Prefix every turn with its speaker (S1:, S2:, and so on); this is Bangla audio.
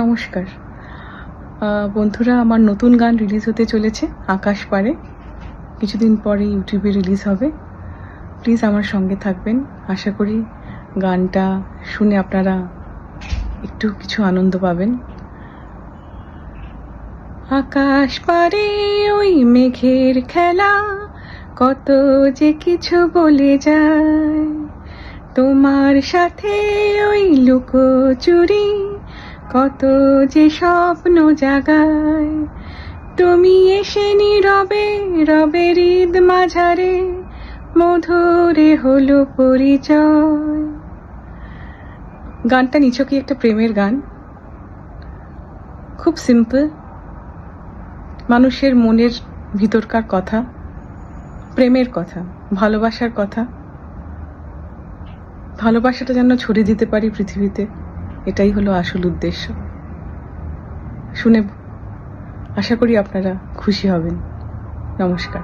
S1: নমস্কার বন্ধুরা, আমার নতুন গান রিলিজ হতে চলেছে আকাশ পারে। কিছুদিন পরে ইউটিউবে রিলিজ হবে। প্লিজ আমার সঙ্গে থাকবেন। আশা করি গানটা শুনে আপনারা একটু কিছু আনন্দ পাবেন। আকাশ পারে ওই মেঘের খেলা, কত যে কিছু বলে যায়। তোমার সাথে ওই লুকোচুরি, কত যে স্বপ্ন জাগায়। তুমি এসে নীরবে রবে হৃদ মাঝারে, মধুরে হলো পরিচয়। গানটা নিছকই একটা প্রেমের গান, খুব সিম্পল। মানুষের মনের ভিতরকার কথা, প্রেমের কথা, ভালোবাসার কথা। ভালোবাসাটা যেন ছড়িয়ে দিতে পারি পৃথিবীতে, এটাই হলো আসল উদ্দেশ্য। শুনে আশা করি আপনারা খুশি হবেন। নমস্কার।